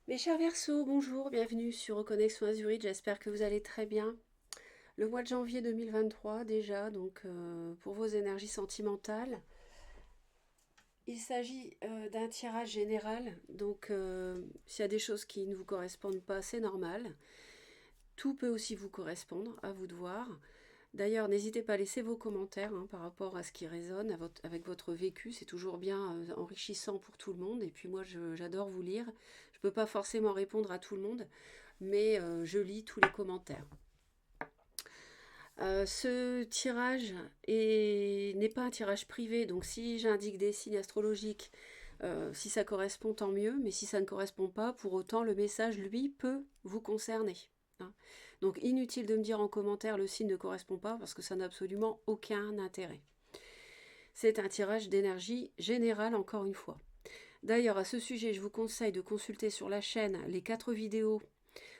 Mes chers Verseaux, bonjour, bienvenue sur Reconnexion Azurite, j'espère que vous allez très bien. Le mois de janvier 2023 déjà, donc pour vos énergies sentimentales. Il s'agit d'un tirage général, donc s'il y a des choses qui ne vous correspondent pas, c'est normal. Tout peut aussi vous correspondre, à vous de voir. D'ailleurs, n'hésitez pas à laisser vos commentaires par rapport à ce qui résonne avec votre vécu. C'est toujours bien enrichissant pour tout le monde. Et puis moi, j'adore vous lire. Je ne peux pas forcément répondre à tout le monde, mais je lis tous les commentaires. Ce tirage n'est pas un tirage privé, donc si j'indique des signes astrologiques, si ça correspond, tant mieux, mais si ça ne correspond pas, pour autant, le message, lui, peut vous concerner. Hein. Donc inutile de me dire en commentaire le signe ne correspond pas, parce que ça n'a absolument aucun intérêt. C'est un tirage d'énergie générale, encore une fois. D'ailleurs, à ce sujet, je vous conseille de consulter sur la chaîne les 4 vidéos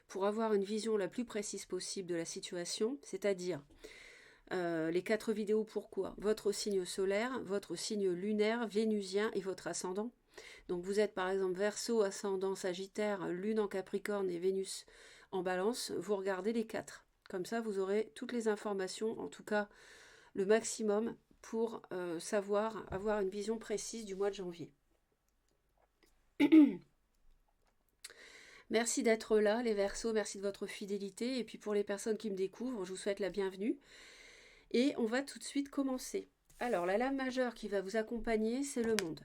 pour avoir une vision la plus précise possible de la situation, c'est-à-dire les 4 vidéos pourquoi votre signe solaire, votre signe lunaire, vénusien et votre ascendant. Donc vous êtes par exemple Verseau, ascendant Sagittaire, Lune en Capricorne et Vénus en Balance, vous regardez les 4. Comme ça, vous aurez toutes les informations, en tout cas le maximum, pour savoir, avoir une vision précise du mois de janvier. Merci d'être là, les Verseaux, merci de votre fidélité. Et puis pour les personnes qui me découvrent, je vous souhaite la bienvenue. Et on va tout de suite commencer. Alors, la lame majeure qui va vous accompagner, c'est le monde.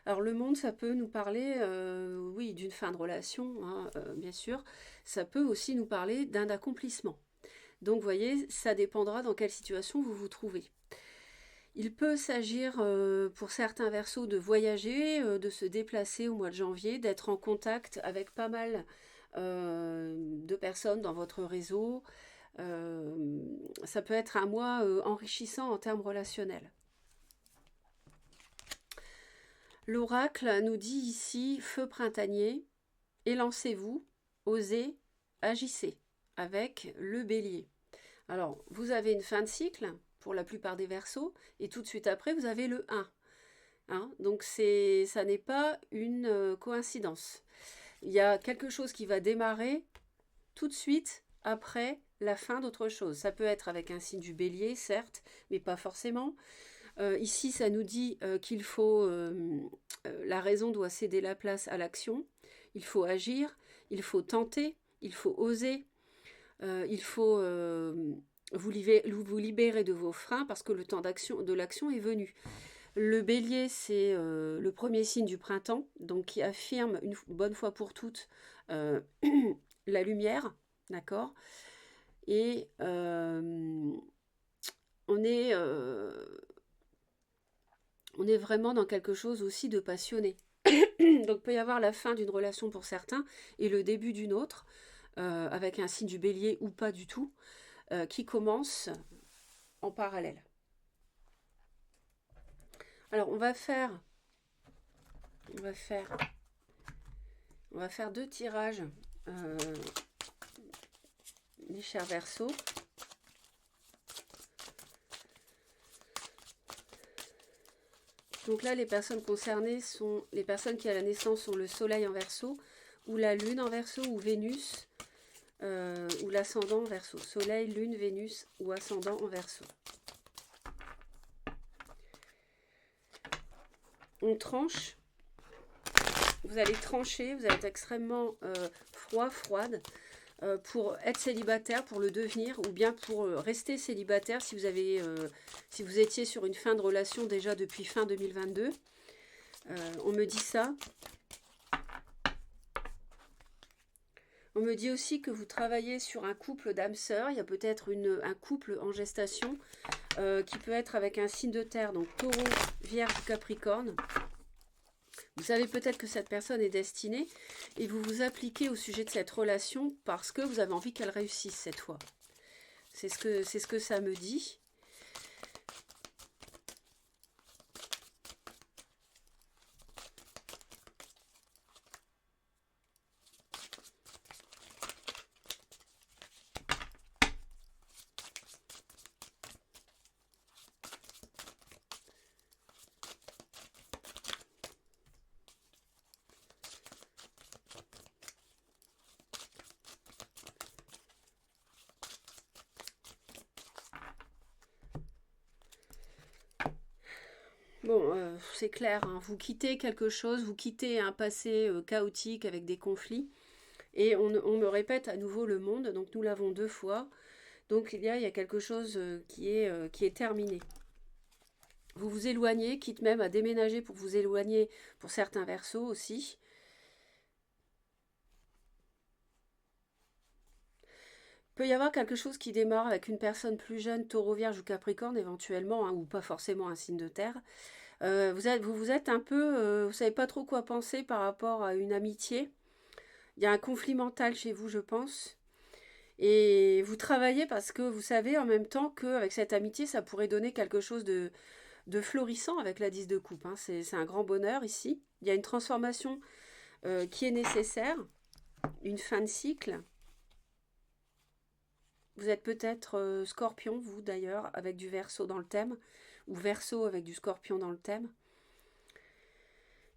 Alors, le monde, ça peut nous parler, oui, d'une fin de relation, hein, bien sûr. Ça peut aussi nous parler d'un accomplissement. Donc, vous voyez, ça dépendra dans quelle situation vous vous trouvez. Il peut s'agir pour certains Verseaux de voyager, de se déplacer au mois de janvier, d'être en contact avec pas mal de personnes dans votre réseau. Ça peut être un mois enrichissant en termes relationnels. L'oracle nous dit ici feu printanier, élancez-vous, osez, agissez avec le bélier. Alors, vous avez une fin de cycle pour la plupart des Verseaux et tout de suite après, vous avez le 1. Hein, donc, ça n'est pas une coïncidence. Il y a quelque chose qui va démarrer tout de suite après la fin d'autre chose. Ça peut être avec un signe du bélier, certes, mais pas forcément. Ici, ça nous dit qu'il faut... la raison doit céder la place à l'action. Il faut agir, il faut tenter, il faut oser, il faut vous libérer de vos freins parce que le temps de l'action est venu. Le bélier, c'est le premier signe du printemps, donc qui affirme une bonne fois pour toutes la lumière, d'accord. Et on est vraiment dans quelque chose aussi de passionné. Donc il peut y avoir la fin d'une relation pour certains et le début d'une autre, avec un signe du bélier ou pas du tout, qui commence en parallèle. Alors on va faire 2 tirages, mes chers Verseaux. Donc là, les personnes concernées sont les personnes qui à la naissance ont le soleil en Verseau, ou la lune en Verseau, ou Vénus, ou l'ascendant en Verseau. Soleil, lune, Vénus ou ascendant en Verseau. On tranche. Vous allez trancher, vous allez être extrêmement froide, pour être célibataire, pour le devenir, ou bien pour rester célibataire si si vous étiez sur une fin de relation déjà depuis fin 2022. On me dit ça. On me dit aussi que vous travaillez sur un couple d'âmes sœurs. Il y a peut-être un couple en gestation qui peut être avec un signe de terre, donc Taureau, Vierge, Capricorne. Vous savez peut-être que cette personne est destinée et vous vous appliquez au sujet de cette relation parce que vous avez envie qu'elle réussisse cette fois. C'est ce que ça me dit. Bon, c'est clair, hein, vous quittez quelque chose, vous quittez un passé chaotique avec des conflits, et on me répète à nouveau le monde, donc nous l'avons 2 fois, donc il y a quelque chose qui est terminé. Vous vous éloignez, quitte même à déménager pour vous éloigner pour certains versos aussi. Il peut y avoir quelque chose qui démarre avec une personne plus jeune, taureau, vierge ou capricorne éventuellement, hein, ou pas forcément un signe de terre. Vous êtes un peu, vous savez pas trop quoi penser par rapport à une amitié. Il y a un conflit mental chez vous, je pense. Et vous travaillez parce que vous savez en même temps qu'avec cette amitié, ça pourrait donner quelque chose de florissant avec la 10 de coupe, hein. C'est un grand bonheur ici. Il y a une transformation qui est nécessaire, une fin de cycle. Vous êtes peut-être scorpion, vous d'ailleurs, avec du verso dans le thème, ou verso avec du scorpion dans le thème.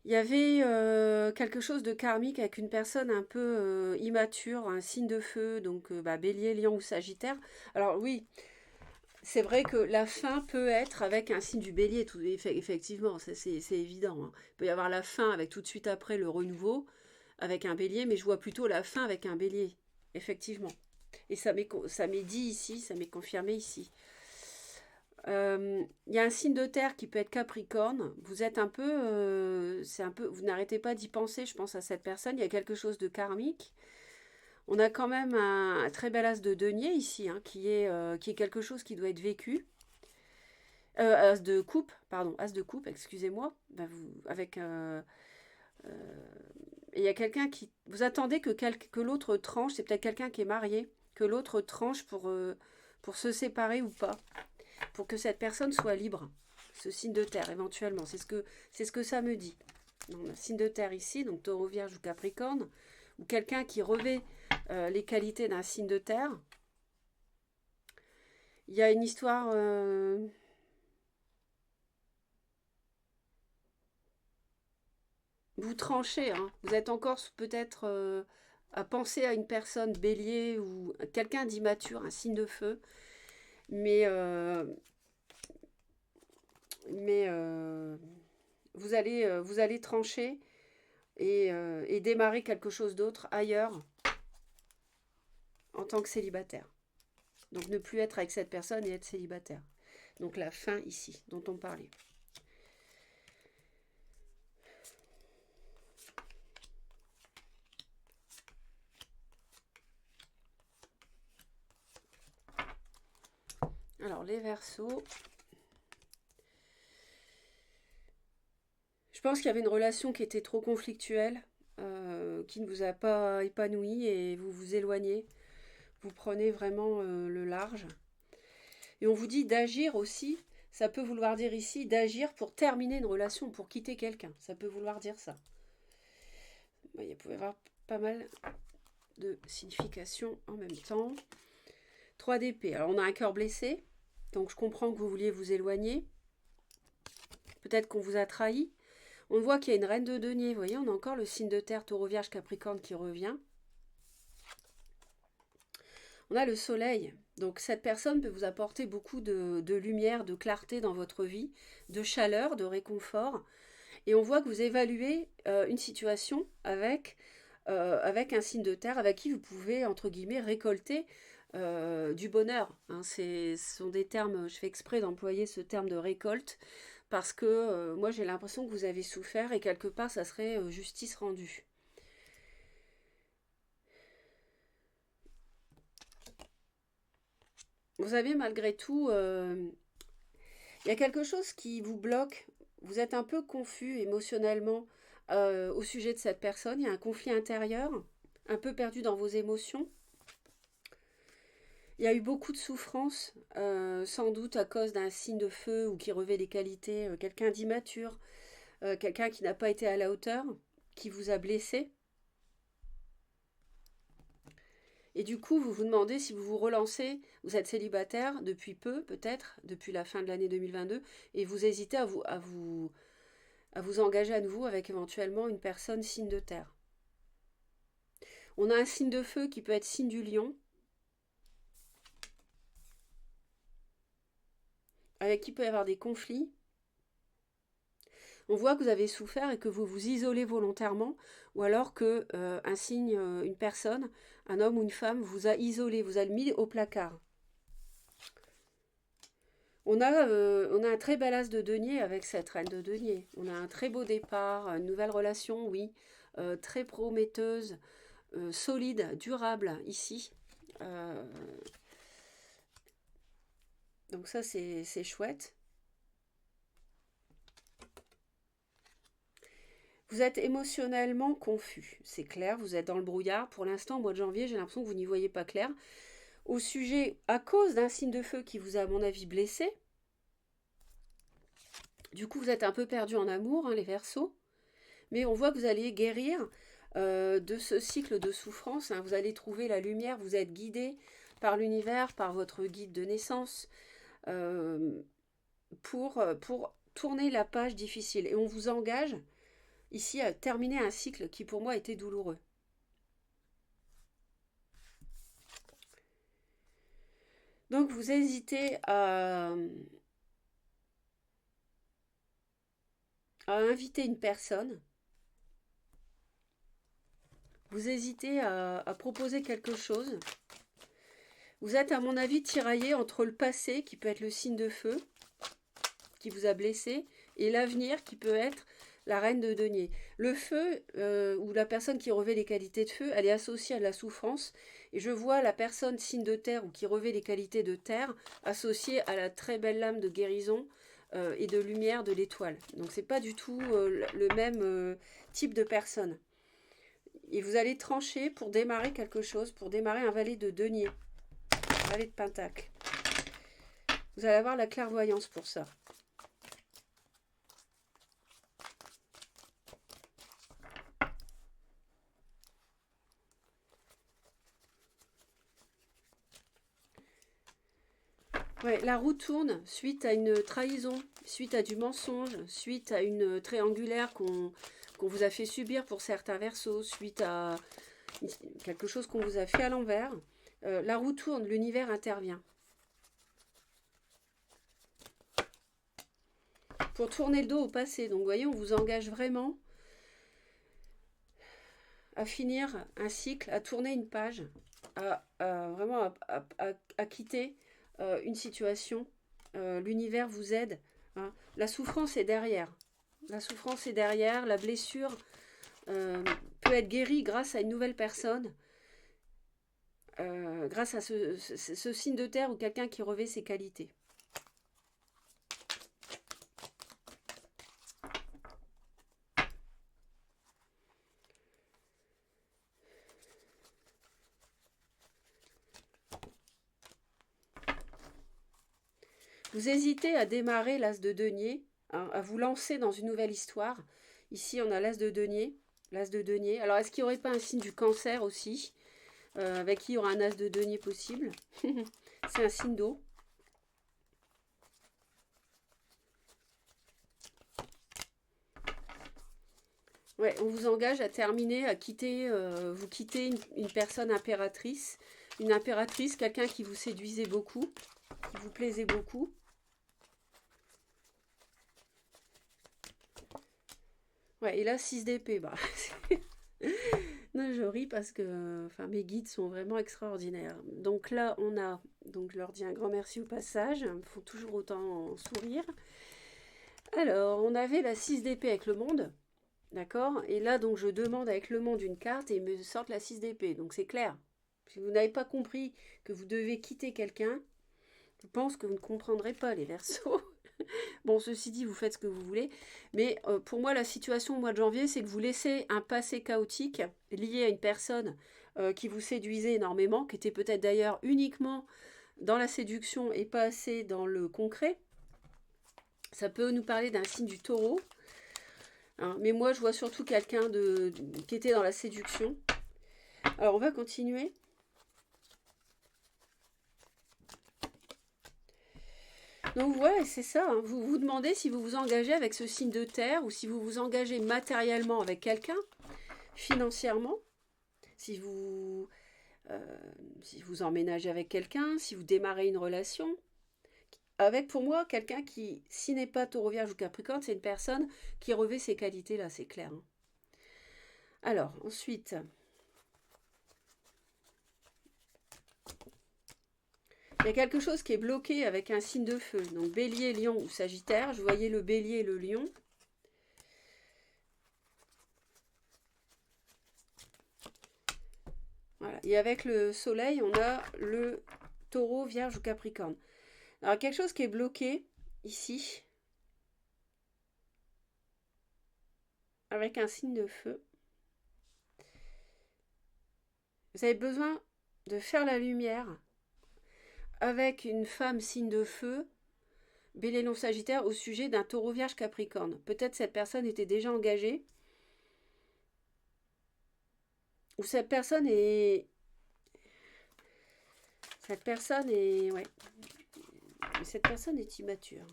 Il y avait quelque chose de karmique avec une personne un peu immature, un signe de feu, donc bélier, lion ou sagittaire. Alors oui, c'est vrai que la fin peut être avec un signe du bélier, effectivement, c'est évident, hein. Il peut y avoir la fin avec tout de suite après le renouveau, avec un bélier, mais je vois plutôt la fin avec un bélier, effectivement. Et ça m'est dit ici, ça m'est confirmé ici. Il y a un signe de terre qui peut être Capricorne. Vous êtes un peu, vous n'arrêtez pas d'y penser. Je pense à cette personne. Il y a quelque chose de karmique. On a quand même un très bel as de denier ici, hein, qui est quelque chose qui doit être vécu. As de coupe, pardon, as de coupe, excusez-moi. Ben avec, il y a quelqu'un qui, vous attendez que l'autre tranche. C'est peut-être quelqu'un qui est marié, que l'autre tranche pour se séparer ou pas, pour que cette personne soit libre. Ce signe de terre, éventuellement. C'est ce que ça me dit. Donc, le signe de terre ici, donc taureau, vierge ou capricorne, ou quelqu'un qui revêt les qualités d'un signe de terre. Il y a une histoire... vous tranchez, hein. Vous êtes encore peut-être à penser à une personne bélier ou quelqu'un d'immature, un signe de feu. Mais, euh, mais vous allez trancher et démarrer quelque chose d'autre ailleurs en tant que célibataire. Donc ne plus être avec cette personne et être célibataire. Donc la fin ici, dont on parlait. Alors les Verseaux. Je pense qu'il y avait une relation qui était trop conflictuelle, qui ne vous a pas épanoui et vous vous éloignez. Vous prenez vraiment le large. Et on vous dit d'agir aussi. Ça peut vouloir dire ici d'agir pour terminer une relation, pour quitter quelqu'un. Ça peut vouloir dire ça. Il peut y avoir pas mal de significations en même temps. 3 d'épée. Alors on a un cœur blessé. Donc je comprends que vous vouliez vous éloigner. Peut-être qu'on vous a trahi. On voit qu'il y a une reine de denier. Vous voyez, on a encore le signe de terre, taureau, vierge, capricorne qui revient. On a le soleil. Donc cette personne peut vous apporter beaucoup de lumière, de clarté dans votre vie, de chaleur, de réconfort. Et on voit que vous évaluez une situation avec un signe de terre avec qui vous pouvez, entre guillemets, récolter du bonheur, hein. Ce sont des termes, je fais exprès d'employer ce terme de récolte, parce que moi j'ai l'impression que vous avez souffert et quelque part ça serait justice rendue. Vous avez malgré tout, il y a quelque chose qui vous bloque, vous êtes un peu confus émotionnellement au sujet de cette personne, il y a un conflit intérieur, un peu perdu dans vos émotions. Il y a eu beaucoup de souffrance, sans doute à cause d'un signe de feu ou qui revêt des qualités, quelqu'un d'immature, quelqu'un qui n'a pas été à la hauteur, qui vous a blessé. Et du coup, vous vous demandez si vous vous relancez, vous êtes célibataire depuis peu, peut-être, depuis la fin de l'année 2022, et vous hésitez à vous engager à nouveau avec éventuellement une personne signe de terre. On a un signe de feu qui peut être signe du lion, avec qui peut y avoir des conflits. On voit que vous avez souffert et que vous vous isolez volontairement, ou alors que un signe, une personne, un homme ou une femme vous a isolé, vous a mis au placard. On a un très bel as de denier avec cette reine de denier. On a un très beau départ, une nouvelle relation, oui, très prometteuse, solide, durable ici. Euh, donc ça, c'est chouette. Vous êtes émotionnellement confus, c'est clair, vous êtes dans le brouillard. Pour l'instant, au mois de janvier, j'ai l'impression que vous n'y voyez pas clair. Au sujet, à cause d'un signe de feu qui vous a, à mon avis, blessé, du coup, vous êtes un peu perdu en amour, hein, les Verseaux. Mais on voit que vous allez guérir de ce cycle de souffrance. Hein. Vous allez trouver la lumière, vous êtes guidé par l'univers, par votre guide de naissance, euh, pour tourner la page difficile. Et on vous engage ici à terminer un cycle qui pour moi était douloureux. Donc vous hésitez à inviter une personne. Vous hésitez à proposer quelque chose. Vous êtes, à mon avis, tiraillé entre le passé, qui peut être le signe de feu, qui vous a blessé, et l'avenir, qui peut être la reine de denier. Le feu, ou la personne qui revêt les qualités de feu, elle est associée à la souffrance. Et je vois la personne signe de terre, ou qui revêt les qualités de terre, associée à la très belle lame de guérison et de lumière de l'étoile. Donc c'est pas du tout le même type de personne. Et vous allez trancher pour démarrer quelque chose, pour démarrer un valet de denier, un valet de pentacle. Vous allez avoir la clairvoyance pour ça. Ouais, la roue tourne suite à une trahison, suite à du mensonge, suite à une triangulaire qu'on vous a fait subir pour certains versos, suite à quelque chose qu'on vous a fait à l'envers. La roue tourne, l'univers intervient. Pour tourner le dos au passé. Donc vous voyez, on vous engage vraiment à finir un cycle, à tourner une page, vraiment à quitter une situation. L'univers vous aide. Hein. La souffrance est derrière. La souffrance est derrière. La blessure peut être guérie grâce à une nouvelle personne. Grâce à ce signe de terre ou quelqu'un qui revêt ses qualités. Vous hésitez à démarrer l'as de denier, hein, à vous lancer dans une nouvelle histoire. Ici, on a l'as de denier. L'as de denier. Alors, est-ce qu'il n'y aurait pas un signe du cancer aussi, avec qui il y aura un as de denier possible? C'est un signe d'eau. Ouais, on vous engage à terminer, à quitter, vous quittez une personne impératrice. Une impératrice, quelqu'un qui vous séduisait beaucoup, qui vous plaisait beaucoup. Ouais, et là, 6 d'épée, bah, non, je ris parce que enfin, mes guides sont vraiment extraordinaires. Donc là, on a, donc je leur dis un grand merci au passage, ils me font toujours autant sourire. Alors, on avait la 6 d'épée avec le monde, d'accord? Et là, donc, je demande avec le monde une carte et ils me sortent la 6 d'épée. Donc, c'est clair. Si vous n'avez pas compris que vous devez quitter quelqu'un, je pense que vous ne comprendrez pas les Verseaux. Bon, ceci dit, vous faites ce que vous voulez. Mais pour moi, la situation au mois de janvier, c'est que vous laissez un passé chaotique lié à une personne qui vous séduisait énormément, qui était peut-être d'ailleurs uniquement dans la séduction et pas assez dans le concret. Ça peut nous parler d'un signe du taureau. Hein, mais moi, je vois surtout quelqu'un qui était dans la séduction. Alors, on va continuer. Donc ouais, c'est ça. Hein. Vous vous demandez si vous vous engagez avec ce signe de terre ou si vous vous engagez matériellement avec quelqu'un, financièrement, si vous, si vous emménagez avec quelqu'un, si vous démarrez une relation, avec pour moi quelqu'un qui, s'il n'est pas Taureau, Vierge ou Capricorne, c'est une personne qui revêt ces qualités-là, c'est clair. Hein. Alors, ensuite, il y a quelque chose qui est bloqué avec un signe de feu. Donc, Bélier, Lion ou Sagittaire. Je voyais le Bélier et le Lion. Voilà. Et avec le Soleil, on a le Taureau, Vierge ou Capricorne. Alors, quelque chose qui est bloqué ici, avec un signe de feu. Vous avez besoin de faire la lumière avec une femme signe de feu, Bélier, Lion, Sagittaire, au sujet d'un Taureau, Vierge, Capricorne. Peut-être cette personne était déjà engagée, ou cette personne est... Ouais. Mais cette personne est immature.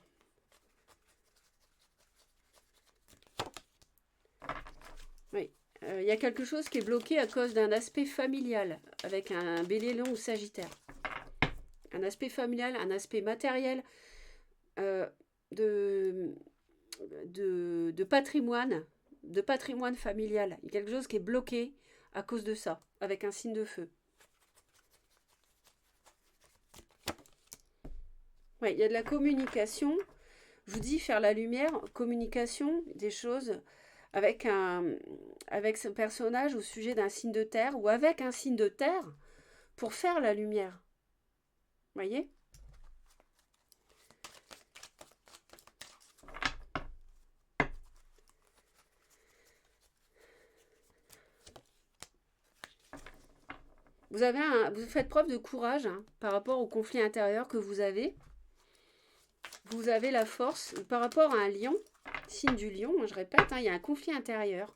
Oui. Il y a quelque chose qui est bloqué à cause d'un aspect familial, avec un Bélier, Lion ou Sagittaire. Un aspect familial, un aspect matériel, de patrimoine familial. Il y a quelque chose qui est bloqué à cause de ça, avec un signe de feu. Oui, il y a de la communication. Je vous dis, faire la lumière, communication, des choses avec ce personnage au sujet d'un signe de terre ou avec un signe de terre pour faire la lumière. Vous voyez ? Vous faites preuve de courage hein, par rapport au conflit intérieur que vous avez. Vous avez la force par rapport à un lion, signe du lion, je répète, hein, il y a un conflit intérieur.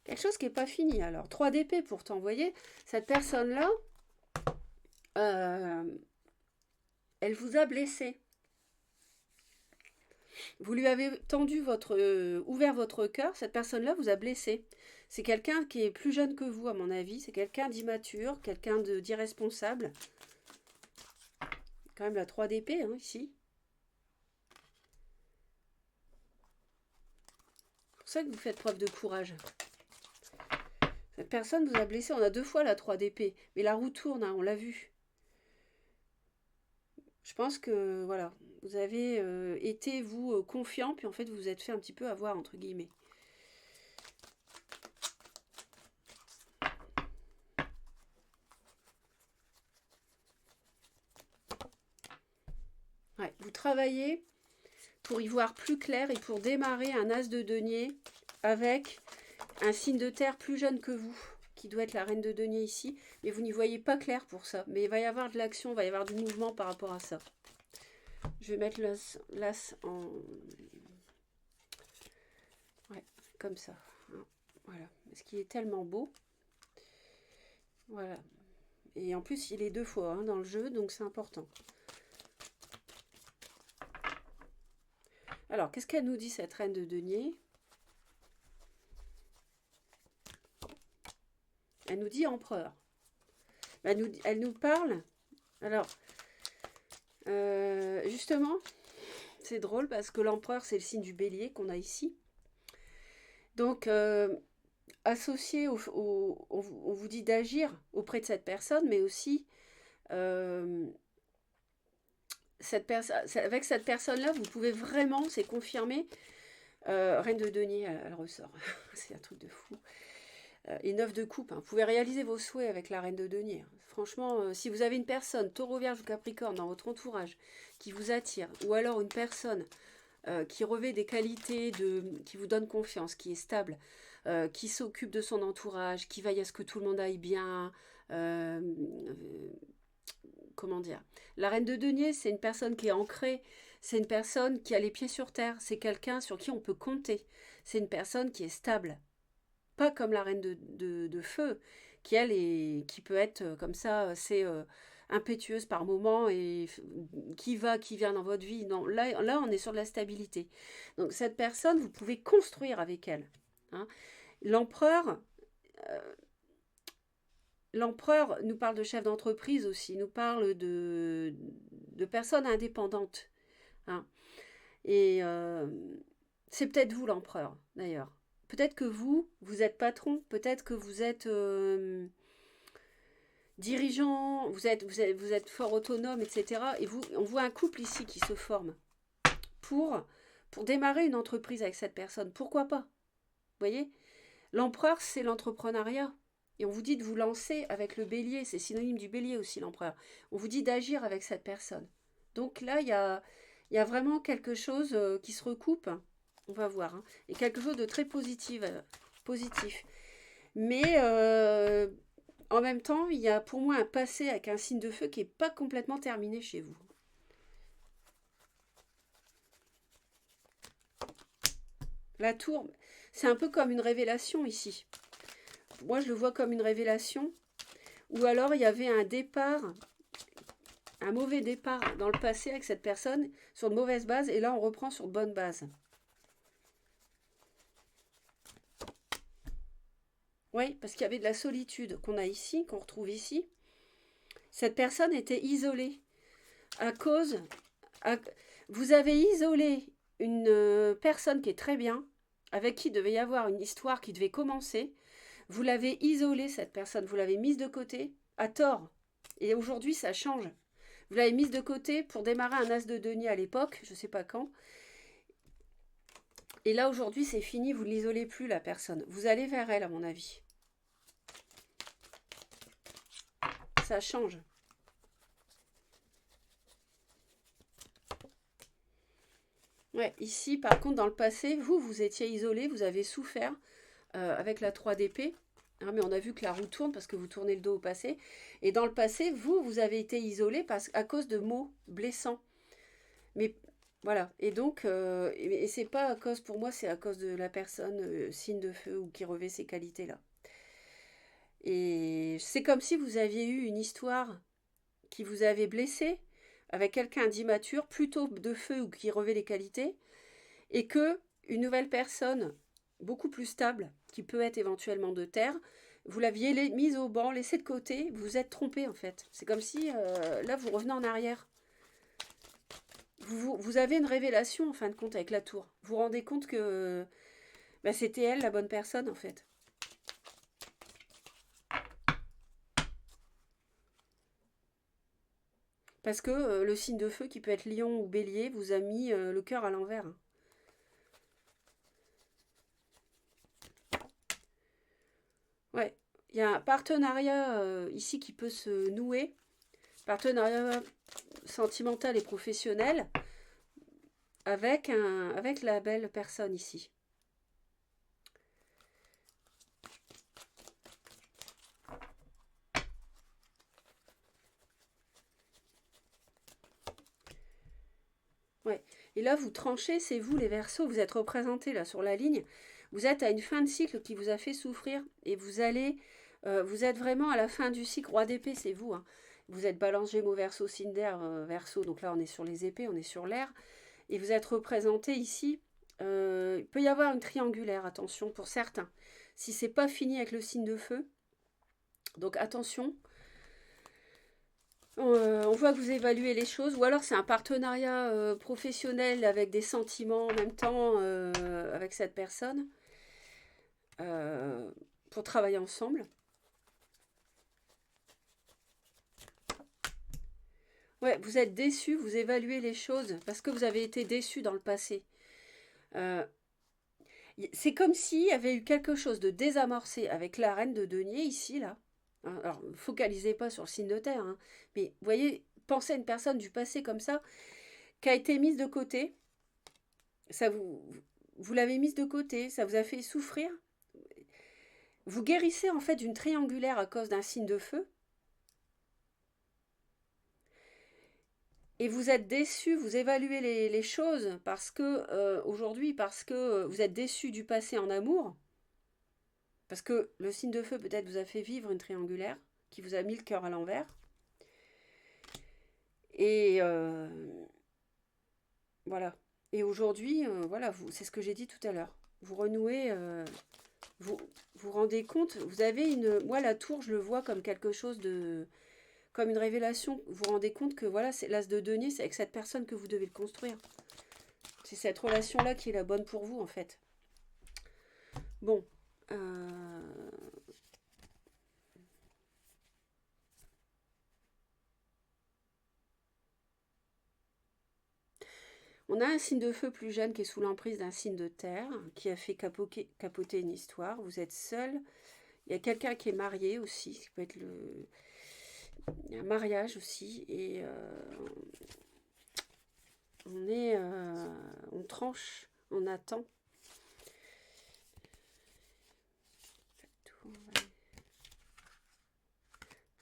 Quelque chose qui n'est pas fini. Alors, 3 d'épée pourtant, vous voyez, cette personne-là, elle vous a blessé. Vous lui avez ouvert votre cœur, cette personne-là vous a blessé. C'est quelqu'un qui est plus jeune que vous, à mon avis. C'est quelqu'un d'immature, quelqu'un d'irresponsable. Quand même la 3 d'épée, hein, ici. C'est pour ça que vous faites preuve de courage. Cette personne vous a blessé. On a 2 fois la 3 d'épée. Mais la roue tourne, hein, on l'a vu. Je pense que, voilà, vous avez été, vous, confiant, puis en fait, vous vous êtes fait un petit peu avoir, entre guillemets. Ouais, vous travaillez pour y voir plus clair et pour démarrer un as de denier avec un signe de terre plus jeune que vous, qui doit être la reine de denier ici, mais vous n'y voyez pas clair pour ça. Mais il va y avoir de l'action, il va y avoir du mouvement par rapport à ça. Je vais mettre l'as en... Ouais, comme ça. Voilà, ce qui est tellement beau. Voilà. Et en plus, il est 2 fois hein, dans le jeu, donc c'est important. Alors, qu'est-ce qu'elle nous dit, cette reine de denier? Elle nous dit empereur. Elle nous parle. Alors, justement, c'est drôle parce que l'empereur, c'est le signe du bélier qu'on a ici. Donc, associé on vous dit d'agir auprès de cette personne, mais aussi avec cette personne-là, vous pouvez vraiment, c'est confirmé, reine de denier, elle ressort. C'est un truc de fou. Et 9 de coupe, hein. Vous pouvez réaliser vos souhaits avec la reine de denier. Franchement, si vous avez une personne, Taureau, Vierge ou Capricorne, dans votre entourage, qui vous attire, ou alors une personne qui revêt des qualités, qui vous donne confiance, qui est stable, qui s'occupe de son entourage, qui veille à ce que tout le monde aille bien, comment dire, la reine de denier, c'est une personne qui est ancrée, c'est une personne qui a les pieds sur terre, c'est quelqu'un sur qui on peut compter, c'est une personne qui est stable. Pas comme la reine de feu, qui elle qui peut être comme ça, c'est impétueuse par moment et qui vient dans votre vie. Non, là, on est sur de la stabilité. Donc cette personne, vous pouvez construire avec elle. Hein. L'empereur, l'empereur nous parle de chef d'entreprise aussi, nous parle de personnes indépendantes. Hein. Et c'est peut-être vous l'empereur, d'ailleurs. Peut-être que vous êtes patron, peut-être que vous êtes dirigeant, vous êtes fort autonome, etc. Et vous, on voit un couple ici qui se forme pour, pour démarrer une entreprise avec cette personne. Pourquoi pas? Vous voyez? L'empereur, c'est l'entrepreneuriat. Et on vous dit de vous lancer avec le bélier, c'est synonyme du bélier aussi, l'empereur. On vous dit d'agir avec cette personne. Donc là, il y a vraiment quelque chose qui se recoupe. On va voir. Hein. Et quelque chose de très positif. Positif. Mais en même temps, il y a pour moi un passé avec un signe de feu qui n'est pas complètement terminé chez vous. La tour, c'est un peu comme une révélation ici. Moi, je le vois comme une révélation. Ou alors, il y avait un départ, un mauvais départ dans le passé avec cette personne sur de mauvaises bases. Et là, on reprend sur de bonnes bases. Oui, parce qu'il y avait de la solitude qu'on a ici, qu'on retrouve ici. Cette personne était isolée à cause... vous avez isolé une personne qui est très bien, avec qui devait y avoir une histoire qui devait commencer. Vous l'avez isolée, cette personne, vous l'avez mise de côté, à tort. Et aujourd'hui, ça change. Vous l'avez mise de côté pour démarrer un as de denier à l'époque, je ne sais pas quand. Et là, aujourd'hui, c'est fini, vous ne l'isolez plus, la personne. Vous allez vers elle, à mon avis. Ça change. Ouais, ici, par contre, dans le passé, vous étiez isolé, vous avez souffert avec la 3 d'épée. Hein, mais on a vu que la roue tourne parce que vous tournez le dos au passé. Et dans le passé, vous avez été isolé à cause de mots blessants. Mais voilà. Et donc, et c'est pas à cause, pour moi, c'est à cause de la personne signe de feu ou qui revêt ces qualités-là. Et c'est comme si vous aviez eu une histoire qui vous avait blessé avec quelqu'un d'immature, plutôt de feu ou qui revêt les qualités, et que une nouvelle personne beaucoup plus stable, qui peut être éventuellement de terre, vous l'aviez mise au banc, laissée de côté, vous vous êtes trompé en fait. C'est comme si là vous revenez en arrière. Vous avez une révélation en fin de compte avec la tour. Vous vous rendez compte que bah, c'était elle la bonne personne en fait. Parce que le signe de feu qui peut être lion ou bélier vous a mis le cœur à l'envers. Ouais, il y a un partenariat ici qui peut se nouer. Partenariat sentimental et professionnel avec la belle personne ici. Ouais. Et là, vous tranchez, c'est vous les Verseaux, vous êtes représentés là sur la ligne. Vous êtes à une fin de cycle qui vous a fait souffrir et vous êtes vraiment à la fin du cycle. Roi d'épée, c'est vous. Hein. Vous êtes Balance, Gémeaux, Verseau, signe d'air, Verseau. Donc là, on est sur les épées, on est sur l'air. Et vous êtes représenté ici. Il peut y avoir une triangulaire, attention, pour certains. Si c'est pas fini avec le signe de feu, donc attention. On voit que vous évaluez les choses, ou alors c'est un partenariat professionnel avec des sentiments en même temps avec cette personne pour travailler ensemble. Ouais, vous êtes déçu, vous évaluez les choses parce que vous avez été déçu dans le passé. Euh, c'est comme s'il y avait eu quelque chose de désamorcé avec la reine de denier ici, là. Hein, alors, focalisez pas sur le signe de terre, hein, mais vous voyez, pensez à une personne du passé comme ça, qui a été mise de côté. Ça vous l'avez mise de côté, ça vous a fait souffrir. Vous guérissez en fait d'une triangulaire à cause d'un signe de feu. Et vous êtes déçu, vous évaluez les choses parce que aujourd'hui, parce que vous êtes déçu du passé en amour, parce que le signe de feu peut-être vous a fait vivre une triangulaire qui vous a mis le cœur à l'envers. Et voilà. Et aujourd'hui, voilà, c'est ce que j'ai dit tout à l'heure. Vous renouez, vous, vous rendez compte, vous avez une... Moi, la tour, je le vois comme quelque chose de... Comme une révélation. Vous vous rendez compte que voilà, c'est l'as de denier, c'est avec cette personne que vous devez le construire. C'est cette relation-là qui est la bonne pour vous, en fait. Bon. On a un signe de feu plus jeune qui est sous l'emprise d'un signe de terre, qui a fait capoter une histoire. Vous êtes seul. Il y a quelqu'un qui est marié aussi, qui peut être le... Il y a un mariage aussi. Et on tranche, on attend.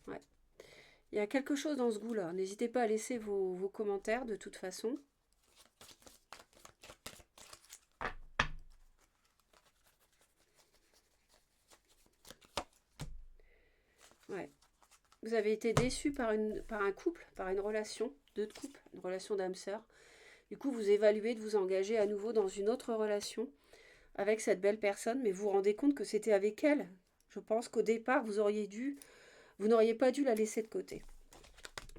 Ouais. Il y a quelque chose dans ce goût-là. N'hésitez pas à laisser vos commentaires de toute façon. Ouais. Vous avez été déçu par un couple, par une relation, deux de couple, une relation d'âme-sœur. Du coup, vous évaluez de vous engager à nouveau dans une autre relation avec cette belle personne, mais vous vous rendez compte que c'était avec elle. Je pense qu'au départ, vous n'auriez pas dû la laisser de côté.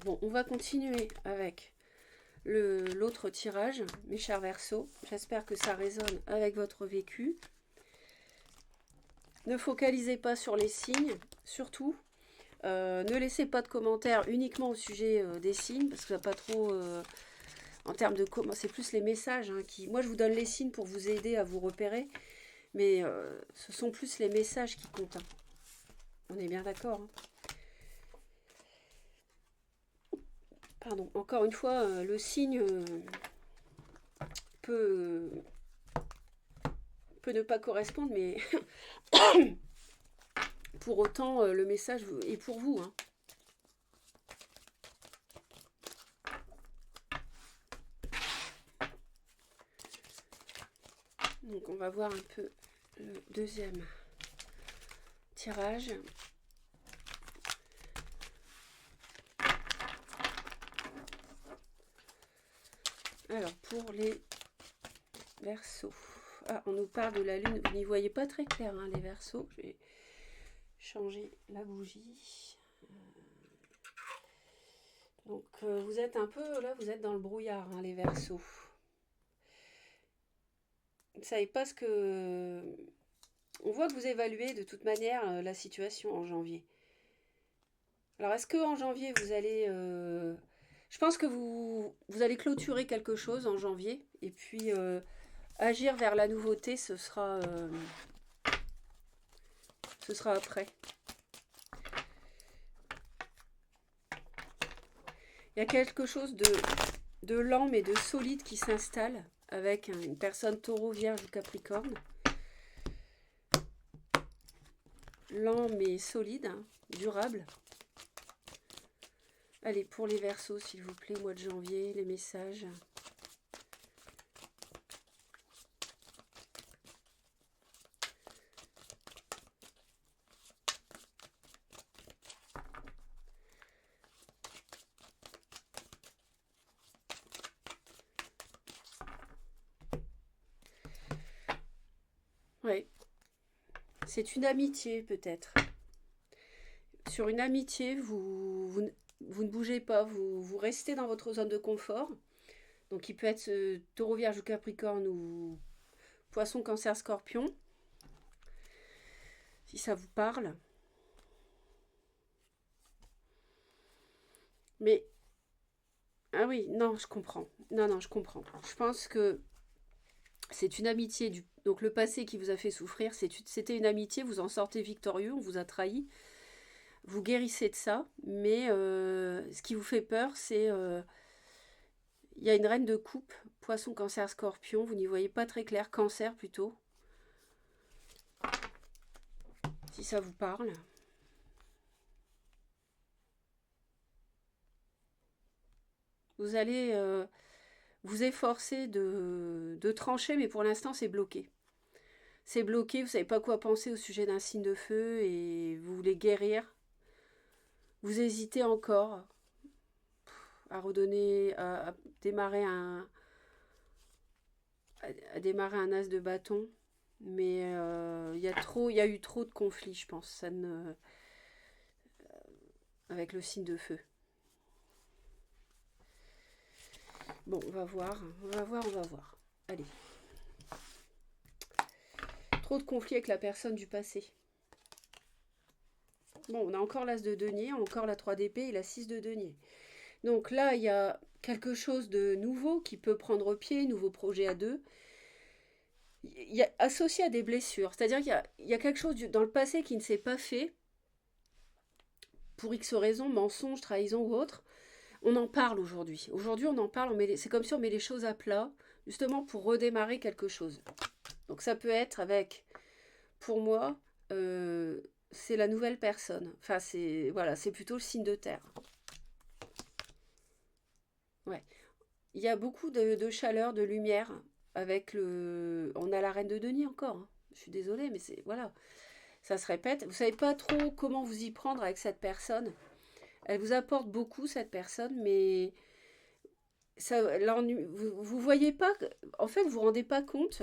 Bon, on va continuer avec l'autre tirage, mes chers Verseaux. J'espère que ça résonne avec votre vécu. Ne focalisez pas sur les signes, surtout. Ne laissez pas de commentaires uniquement au sujet des signes, parce que ça n'a pas trop... en termes de... C'est plus les messages qui... Moi, je vous donne les signes pour vous aider à vous repérer, mais ce sont plus les messages qui comptent. On est bien d'accord. Pardon, encore une fois, le signe peut ne pas correspondre, mais pour autant, le message est pour vous. Donc on va voir un peu le deuxième tirage. Alors pour les Verseaux. Ah, on nous parle de la lune. Vous n'y voyez pas très clair, les Verseaux. Je vais changer la bougie. Donc vous êtes un peu, là vous êtes dans le brouillard, les Verseaux. Vous ne savez pas ce que... On voit que vous évaluez de toute manière la situation en janvier. Alors est-ce que en janvier vous allez... Je pense que vous allez clôturer quelque chose en janvier. Et puis agir vers la nouveauté, ce sera après. Il y a quelque chose de lent mais de solide qui s'installe avec une personne taureau, vierge ou capricorne. Lent mais solide, durable. Allez, pour les Verseaux, s'il vous plaît, mois de janvier, les messages. Oui. C'est une amitié, peut-être. Sur une amitié, vous ne bougez pas, vous restez dans votre zone de confort. Donc, il peut être taureau, vierge ou capricorne ou poisson, cancer, scorpion. Si ça vous parle. Mais, ah oui, non, je comprends. Non, je comprends. Je pense que c'est une amitié donc le passé qui vous a fait souffrir, c'était une amitié, vous en sortez victorieux, on vous a trahi, vous guérissez de ça, mais ce qui vous fait peur, c'est il y a une reine de coupe, poisson, cancer, scorpion, vous n'y voyez pas très clair, cancer plutôt, si ça vous parle. Vous allez vous efforcer de trancher, mais pour l'instant c'est bloqué. C'est bloqué, vous ne savez pas quoi penser au sujet d'un signe de feu et vous voulez guérir. Vous hésitez encore à redonner, à démarrer un as de bâton. Mais il y a eu trop de conflits, je pense, avec le signe de feu. Bon, on va voir, on va voir, on va voir. Allez. Trop de conflits avec la personne du passé. Bon, on a encore l'as de denier, encore la 3 d'épée et la 6 de denier. Donc là, il y a quelque chose de nouveau qui peut prendre pied, nouveau projet à deux. Il y a associé à des blessures. C'est-à-dire qu'il y a quelque chose dans le passé qui ne s'est pas fait, pour X raisons, mensonge, trahison ou autre. On en parle aujourd'hui. Aujourd'hui, on en parle, c'est comme si on met les choses à plat, justement pour redémarrer quelque chose. Donc ça peut être avec, pour moi, c'est la nouvelle personne. Enfin, c'est voilà, c'est plutôt le signe de terre. Ouais. Il y a beaucoup de chaleur, de lumière avec le. On a la reine de denier encore, hein. Je suis désolée, mais c'est voilà, ça se répète. Vous savez pas trop comment vous y prendre avec cette personne. Elle vous apporte beaucoup cette personne, mais ça, vous voyez pas. En fait, vous vous rendez pas compte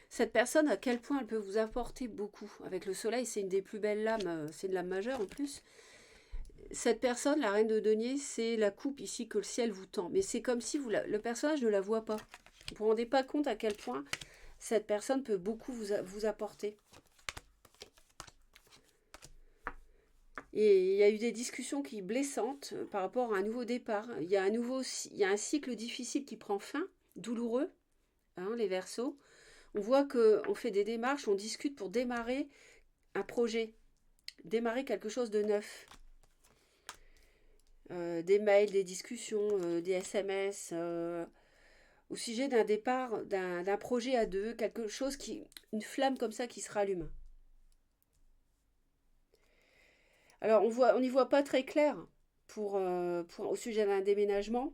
cette personne à quel point elle peut vous apporter beaucoup. Avec le soleil, c'est une des plus belles lames. C'est une lame majeure en plus. Cette personne, la reine de denier, c'est la coupe ici que le ciel vous tend. Mais c'est comme si le personnage ne la voit pas. Vous ne vous rendez pas compte à quel point cette personne peut beaucoup vous apporter. Et il y a eu des discussions qui blessantes par rapport à un nouveau départ. Il y a un cycle difficile qui prend fin, douloureux, hein, les Verseaux. On voit qu'on fait des démarches, on discute pour démarrer un projet, démarrer quelque chose de neuf. Des mails, des discussions, des SMS, au sujet d'un départ, d'un projet à deux, quelque chose une flamme comme ça qui se rallume. Alors on n'y voit pas très clair au sujet d'un déménagement.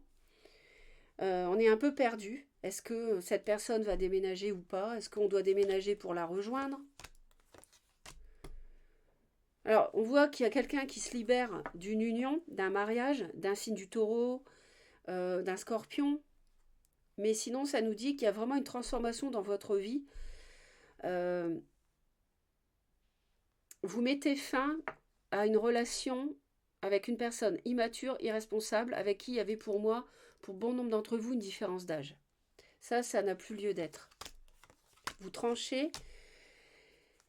On est un peu perdu. Est-ce que cette personne va déménager ou pas? Est-ce qu'on doit déménager pour la rejoindre? Alors, on voit qu'il y a quelqu'un qui se libère d'une union, d'un mariage, d'un signe du taureau, d'un scorpion. Mais sinon, ça nous dit qu'il y a vraiment une transformation dans votre vie. Euh, vous mettez fin à une relation avec une personne immature, irresponsable, avec qui il y avait pour moi, pour bon nombre d'entre vous, une différence d'âge. Ça n'a plus lieu d'être. Vous tranchez,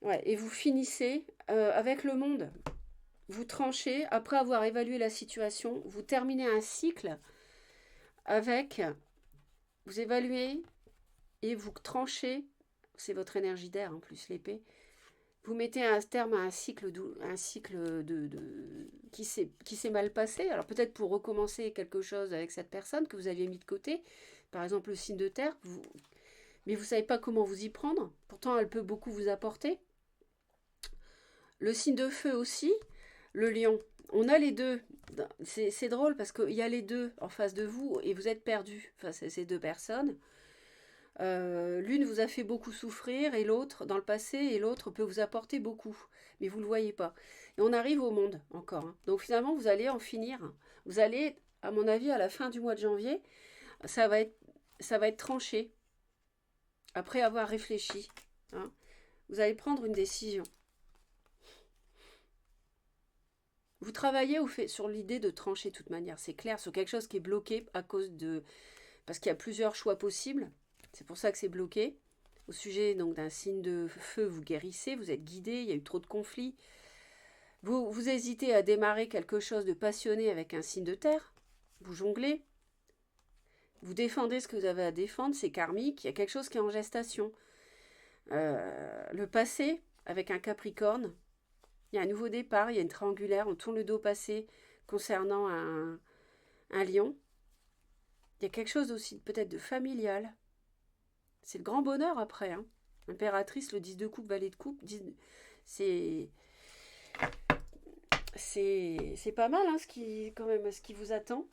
ouais, et vous finissez avec le monde. Vous tranchez, après avoir évalué la situation, vous terminez un cycle avec, vous évaluez et vous tranchez, c'est votre énergie d'air en plus, l'épée, vous mettez un terme à un cycle, qui s'est mal passé. Alors peut-être pour recommencer quelque chose avec cette personne que vous aviez mis de côté, par exemple le signe de terre, mais vous ne savez pas comment vous y prendre. Pourtant, elle peut beaucoup vous apporter. Le signe de feu aussi, le lion. On a les deux. C'est drôle parce qu'il y a les deux en face de vous et vous êtes perdu face à ces deux personnes. L'une vous a fait beaucoup souffrir et l'autre dans le passé et l'autre peut vous apporter beaucoup, mais vous ne le voyez pas. Et on arrive au monde encore, hein. Donc finalement vous allez en finir. Vous allez, à mon avis, à la fin du mois de janvier, ça va être tranché après avoir réfléchi, hein. Vous allez prendre une décision. Vous travaillez sur l'idée de trancher de toute manière, c'est clair, sur quelque chose qui est bloqué parce qu'il y a plusieurs choix possibles. C'est pour ça que c'est bloqué. Au sujet donc d'un signe de feu, vous guérissez, vous êtes guidé, il y a eu trop de conflits. Vous hésitez à démarrer quelque chose de passionné avec un signe de terre. Vous jonglez. Vous défendez ce que vous avez à défendre, c'est karmique. Il y a quelque chose qui est en gestation. Le passé, avec un Capricorne, il y a un nouveau départ, il y a une triangulaire, on tourne le dos au passé concernant un lion. Il y a quelque chose aussi peut-être de familial. C'est le grand bonheur après, hein. Impératrice, le 10 de coupe, valet de coupe, c'est pas mal, hein, quand même, ce qui vous attend.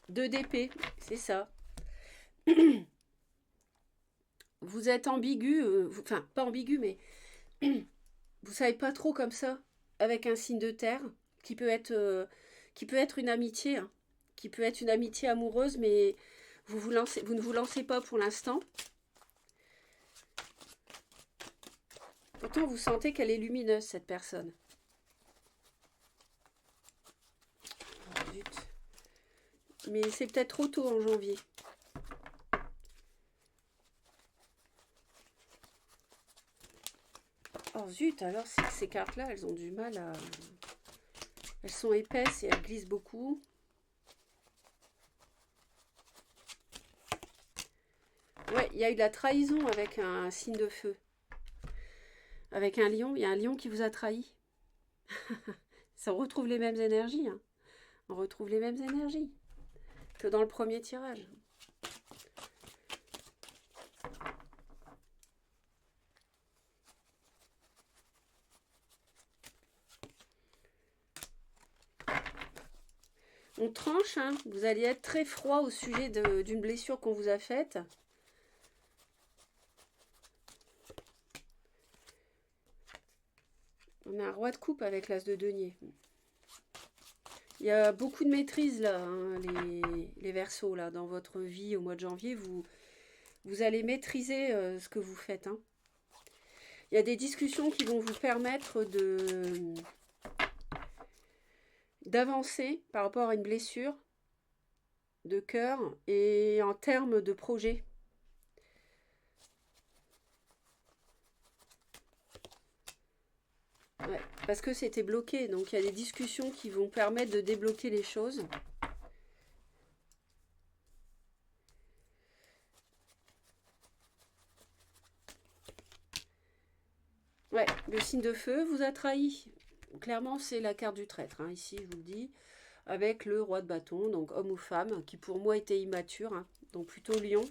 Deux d'épée, c'est ça. Vous êtes ambigu, enfin pas ambigu, mais vous savez pas trop comme ça, avec un signe de terre, qui peut être une amitié, hein, qui peut être une amitié amoureuse, mais vous ne vous lancez pas pour l'instant. Pourtant, vous sentez qu'elle est lumineuse, cette personne. Oh, zut. Mais c'est peut-être trop tôt en janvier. Oh zut, alors ces cartes-là, elles ont du mal à... Elles sont épaisses et elles glissent beaucoup. Ouais, il y a eu de la trahison avec un signe de feu. Avec un lion, il y a un lion qui vous a trahi. Ça retrouve les mêmes énergies. Hein. On retrouve les mêmes énergies que dans le premier tirage. On tranche, hein. Vous allez être très froid au sujet d'une blessure qu'on vous a faite. On a un roi de coupe avec l'as de denier. Il y a beaucoup de maîtrise là, hein, les Verseaux, là, dans votre vie au mois de janvier. Vous allez maîtriser ce que vous faites. Hein. Il y a des discussions qui vont vous permettre d'avancer par rapport à une blessure de cœur et en termes de projet. Ouais, parce que c'était bloqué, donc il y a des discussions qui vont permettre de débloquer les choses. Ouais, le signe de feu vous a trahi. Clairement, c'est la carte du traître, hein, ici, je vous le dis. Avec le roi de bâton, donc homme ou femme, qui pour moi était immature, hein, donc plutôt lion.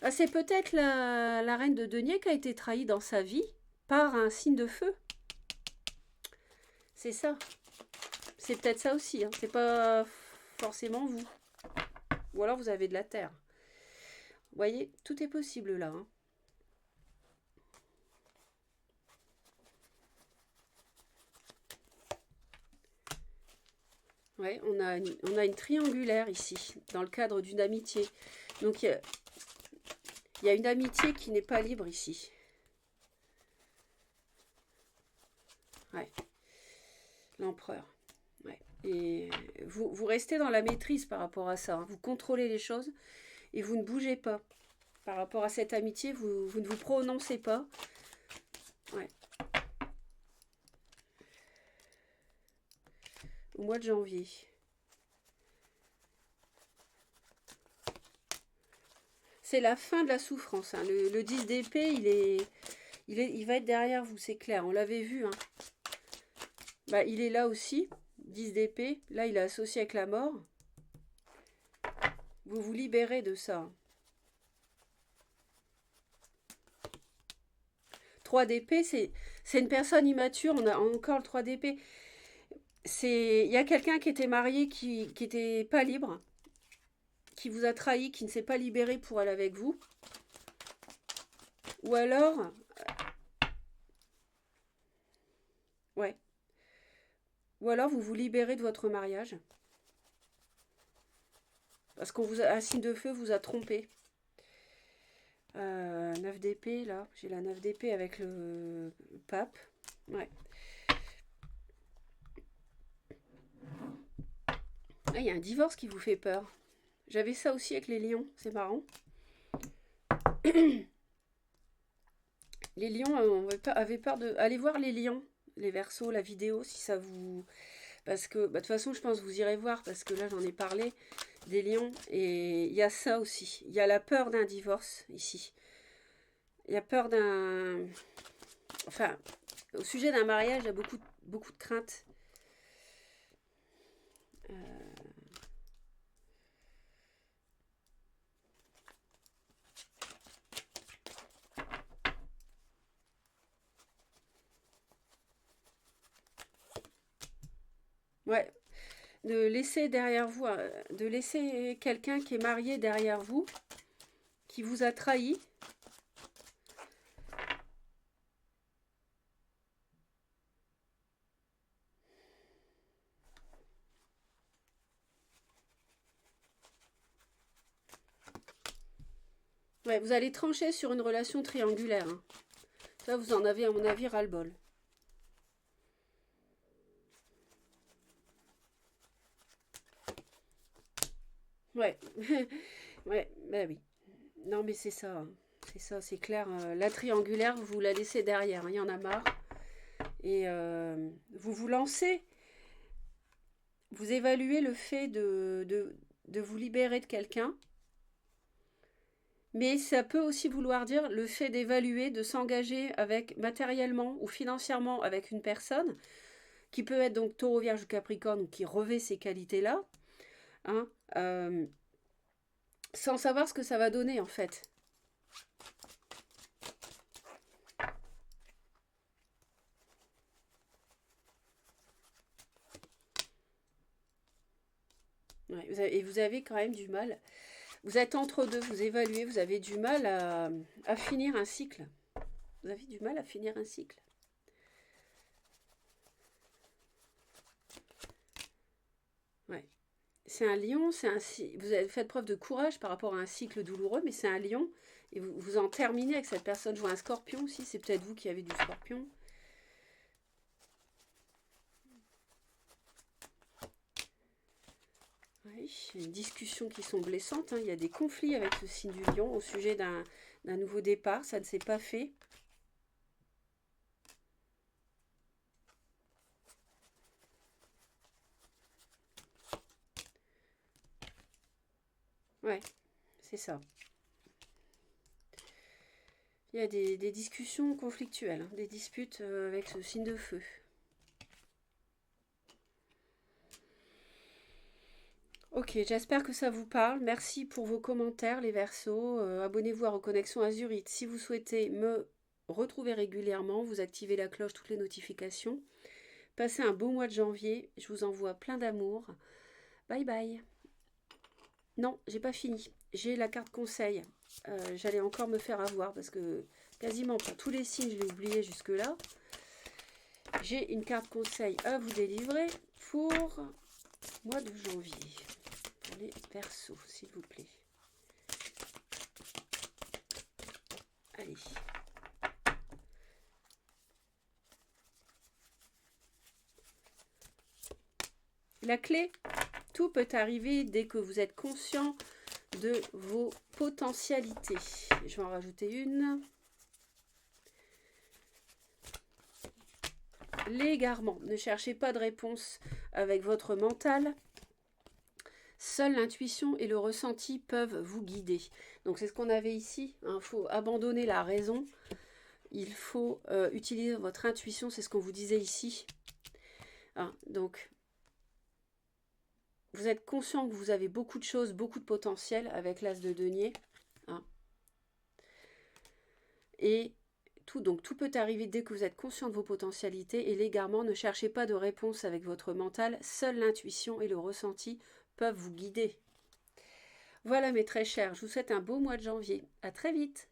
Ah, c'est peut-être la reine de denier qui a été trahie dans sa vie par un signe de feu. C'est ça. C'est peut-être ça aussi, hein. C'est pas forcément vous. Ou alors vous avez de la terre. Vous voyez, tout est possible là. Hein. Ouais, on a une triangulaire ici, dans le cadre d'une amitié. Donc il y a une amitié qui n'est pas libre ici. Ouais. L'empereur. Ouais. Et vous restez dans la maîtrise par rapport à ça. Hein. Vous contrôlez les choses et vous ne bougez pas. Par rapport à cette amitié, vous ne vous prononcez pas. Ouais. Au mois de janvier. C'est la fin de la souffrance. Hein. Le 10 d'épée, il va être derrière vous, c'est clair. On l'avait vu. Hein. Bah, il est là aussi. 10 d'épée. Là, il est associé avec la mort. Vous vous libérez de ça. 3 d'épée, c'est une personne immature. On a encore le 3 d'épée. Il y a quelqu'un qui était marié, qui n'était pas libre, qui vous a trahi, qui ne s'est pas libéré pour aller avec vous. Ou alors... Ouais. Ou alors vous vous libérez de votre mariage. Parce qu'un signe de feu vous a trompé. 9 d'épée, là. J'ai la 9 d'épée avec le pape. Ouais. Ah, il y a un divorce qui vous fait peur. J'avais ça aussi avec les lions. C'est marrant. Les lions avaient peur de... Allez voir les lions, les Verseaux, la vidéo, si ça vous... Parce que, bah, de toute façon, je pense que vous irez voir, parce que là, j'en ai parlé, des lions. Et il y a ça aussi. Il y a la peur d'un divorce, ici. Il y a peur d'un... Enfin, au sujet d'un mariage, il y a beaucoup de craintes. Ouais, de laisser derrière vous, de laisser quelqu'un qui est marié derrière vous, qui vous a trahi. Ouais, vous allez trancher sur une relation triangulaire. Hein. Ça, vous en avez, à mon avis, ras-le-bol. Ouais. Ouais, bah oui. Non, mais c'est ça. Hein. C'est ça, c'est clair. La triangulaire, vous la laissez derrière. Hein. Il y en a marre. Et vous vous lancez. Vous évaluez le fait de vous libérer de quelqu'un. Mais ça peut aussi vouloir dire le fait d'évaluer, de s'engager avec matériellement ou financièrement avec une personne qui peut être donc taureau, vierge ou capricorne ou qui revêt ces qualités-là, hein, sans savoir ce que ça va donner en fait. Ouais, et vous avez quand même du mal. Vous êtes entre deux, vous évaluez, vous avez du mal à finir un cycle. Vous avez du mal à finir un cycle. Ouais. C'est un lion, vous avez fait preuve de courage par rapport à un cycle douloureux, mais c'est un lion. Et vous en terminez avec cette personne. Je vois un scorpion aussi, c'est peut-être vous qui avez du scorpion. Oui, il y a des discussions qui sont blessantes. Hein. Il y a des conflits avec ce signe du lion au sujet d'un nouveau départ. Ça ne s'est pas fait. Ouais, c'est ça. Il y a des discussions conflictuelles, hein, des disputes avec ce signe de feu. Ok, j'espère que ça vous parle. Merci pour vos commentaires, les Verseaux. Abonnez-vous à Reconnexion Azurite. Si vous souhaitez me retrouver régulièrement, vous activez la cloche, toutes les notifications. Passez un beau mois de janvier. Je vous envoie plein d'amour. Bye bye. Non, j'ai pas fini. J'ai la carte conseil. J'allais encore me faire avoir parce que quasiment pour tous les signes, je l'ai oublié jusque-là. J'ai une carte conseil à vous délivrer pour mois de janvier. Pour les Verseaux, s'il vous plaît. Allez. La clé, tout peut arriver dès que vous êtes conscient de vos potentialités. Je vais en rajouter une. L'égarement. Ne cherchez pas de réponse avec votre mental. Seule l'intuition et le ressenti peuvent vous guider. Donc c'est ce qu'on avait ici. Il faut abandonner la raison. Il faut utiliser votre intuition. C'est ce qu'on vous disait ici. Hein, donc vous êtes conscient que vous avez beaucoup de choses, beaucoup de potentiel avec l'as de denier. Hein. Et donc tout peut arriver dès que vous êtes conscient de vos potentialités. Et l'égarement, ne cherchez pas de réponse avec votre mental. Seule l'intuition et le ressenti peuvent vous guider. Voilà mes très chers, je vous souhaite un beau mois de janvier. À très vite.